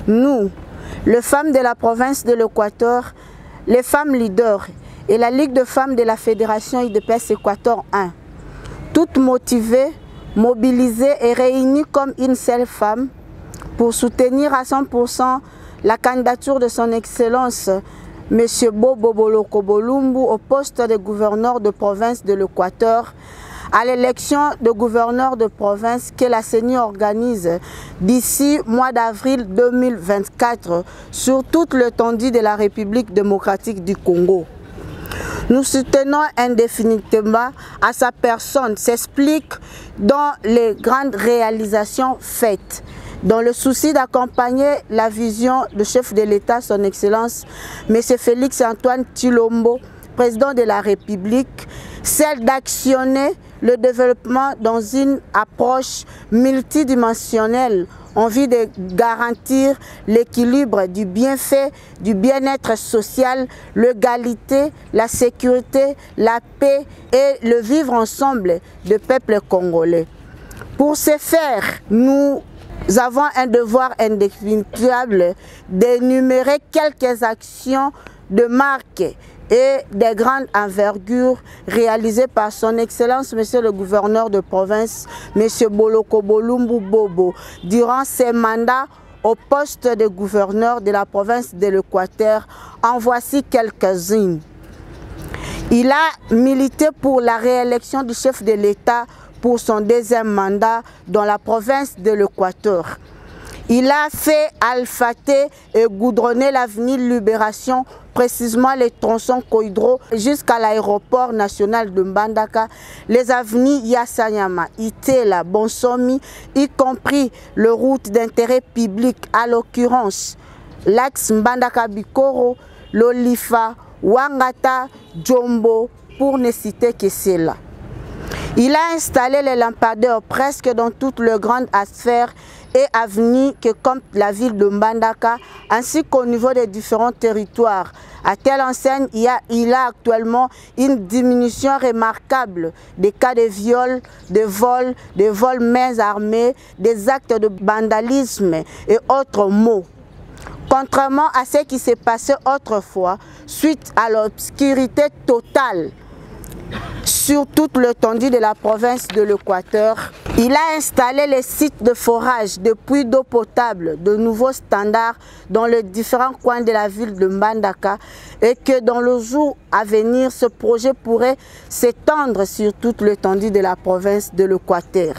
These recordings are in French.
Nous, les femmes de la province de l'Équateur, les femmes leaders et la Ligue de femmes de la Fédération IDPS Équateur 1, toutes motivées, mobilisées et réunies comme une seule femme pour soutenir à 100% la candidature de son Excellence M. Bobo Boloko Bolumbu au poste de gouverneur de province de l'Équateur à l'élection de gouverneur de province que la CENI organise d'ici mois d'avril 2024 sur toute l'étendue de la République démocratique du Congo. Nous soutenons indéfiniment à sa personne, s'explique dans les grandes réalisations faites, dans le souci d'accompagner la vision du chef de l'État, son Excellence, M. Félix Antoine Tshilombo, président de la République, celle d'actionner le développement dans une approche multidimensionnelle en vue de garantir l'équilibre du bienfait, du bien-être social, l'égalité, la sécurité, la paix et le vivre ensemble du peuple congolais. Pour ce faire, nous avons un devoir indéfectible d'énumérer quelques actions de marque et des grandes envergures réalisées par son Excellence, Monsieur le gouverneur de province, Monsieur Boloko Bolumbu Bobo, durant ses mandats au poste de gouverneur de la province de l'Équateur. En voici quelques-unes. Il a milité pour la réélection du chef de l'État pour son deuxième mandat dans la province de l'Équateur. Il a fait alphater et goudronner l'avenue Libération, précisément les tronçons Koidro jusqu'à l'aéroport national de Mbandaka, les avenues Yassanyama, Itela, Bonsomi, y compris le route d'intérêt public, à l'occurrence l'axe Mbandaka Bikoro, l'Olifa, Wangata, Djombo, pour ne citer que cela. Il a installé les lampadaires presque dans toutes les grandes sphères et avenues que compte la ville de Mbandaka, ainsi qu'au niveau des différents territoires. À telle enseigne, il a actuellement une diminution remarquable des cas de viol, de vols main armées, des actes de vandalisme et autres maux. Contrairement à ce qui s'est passé autrefois, suite à l'obscurité totale sur toute l'étendue de la province de l'Équateur, il a installé les sites de forage, de puits d'eau potable, de nouveaux standards dans les différents coins de la ville de Mbandaka et que dans le jour à venir, ce projet pourrait s'étendre sur toute l'étendue de la province de l'Équateur.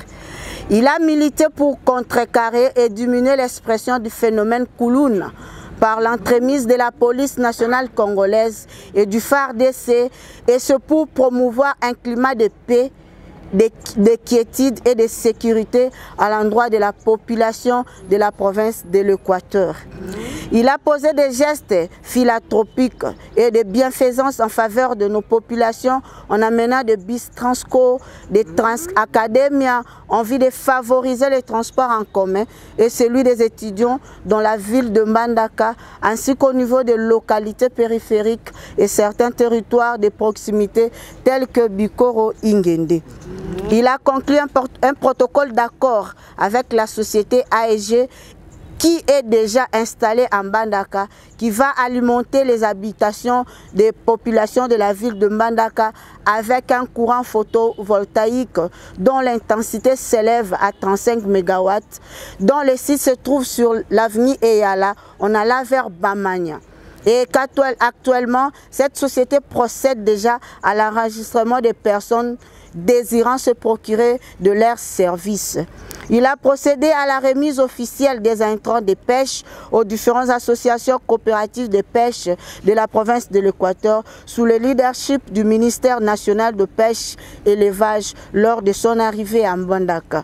Il a milité pour contrecarrer et diminuer l'expression du phénomène Kouloune par l'entremise de la police nationale congolaise et du FARDC, et ce pour promouvoir un climat de paix, de quiétude et de sécurité à l'endroit de la population de la province de l'Équateur. Il a posé des gestes philanthropiques et de bienfaisance en faveur de nos populations en amenant des bus Transco, des Transacademia en vue de favoriser les transports en commun et celui des étudiants dans la ville de Mbandaka ainsi qu'au niveau des localités périphériques et certains territoires de proximité tels que Bikoro Ingende. Il a conclu un protocole d'accord avec la société AEG qui est déjà installée en Mbandaka, qui va alimenter les habitations des populations de la ville de Mbandaka avec un courant photovoltaïque dont l'intensité s'élève à 35 MW, dont le site se trouve sur l'avenue Eyala, on a là vers Bamania. Et qu'actuellement, cette société procède déjà à l'enregistrement des personnes désirant se procurer de leurs services. Il a procédé à la remise officielle des intrants de pêche aux différentes associations coopératives de pêche de la province de l'Équateur sous le leadership du ministère national de pêche et élevage lors de son arrivée à Mbandaka.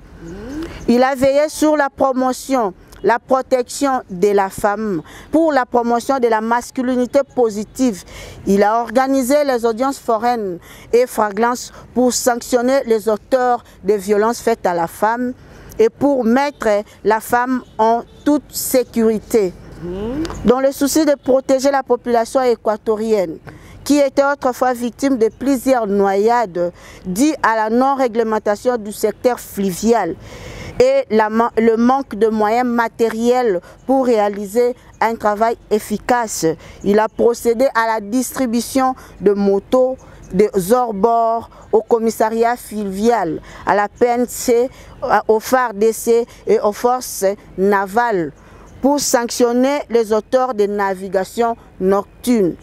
Il a veillé sur la promotion, la protection de la femme, pour la promotion de la masculinité positive. Il a organisé les audiences foraines et flagrantes pour sanctionner les auteurs de violences faites à la femme et pour mettre la femme en toute sécurité. Dans le souci de protéger la population équatorienne, qui était autrefois victime de plusieurs noyades dues à la non-réglementation du secteur fluvial, et le manque de moyens matériels pour réaliser un travail efficace. Il a procédé à la distribution de motos, des hors-bord au commissariat fluvial, à la PNC, au phare d'essai et aux forces navales pour sanctionner les auteurs de navigation nocturne,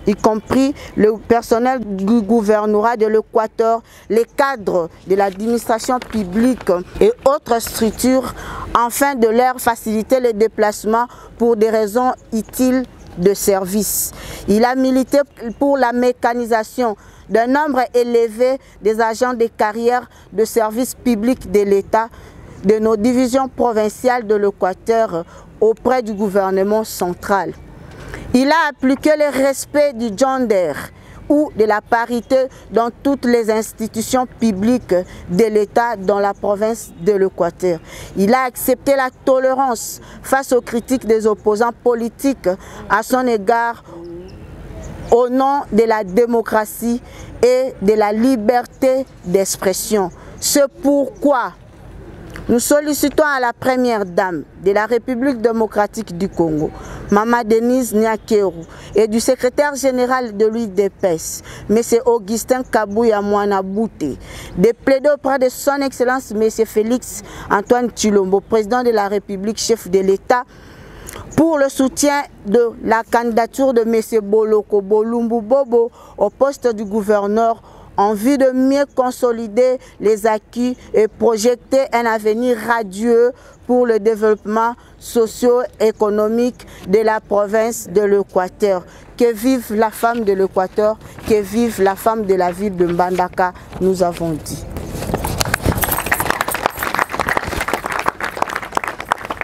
y compris le personnel du gouvernorat de l'Équateur, les cadres de l'administration publique et autres structures, afin de leur faciliter les déplacements pour des raisons utiles de service. Il a milité pour la mécanisation d'un nombre élevé des agents des carrières de services publics de l'État, de nos divisions provinciales de l'Équateur auprès du gouvernement central. Il a appliqué le respect du gender ou de la parité dans toutes les institutions publiques de l'État dans la province de l'Équateur. Il a accepté la tolérance face aux critiques des opposants politiques à son égard au nom de la démocratie et de la liberté d'expression. C'est pourquoi nous sollicitons à la première dame de la République démocratique du Congo, Maman Denise Nyakeru, et du secrétaire général de l'UDPS, M. Augustin Kabouya Mouanabouté, de plaider auprès de son Excellence M. Félix Antoine Tshilombo, président de la République, chef de l'État, pour le soutien de la candidature de M. Boloko Bolumbu Bobo au poste du gouverneur en vue de mieux consolider les acquis et projeter un avenir radieux pour le développement socio-économique de la province de l'Équateur. Que vive la femme de l'Équateur, que vive la femme de la ville de Mbandaka, nous avons dit.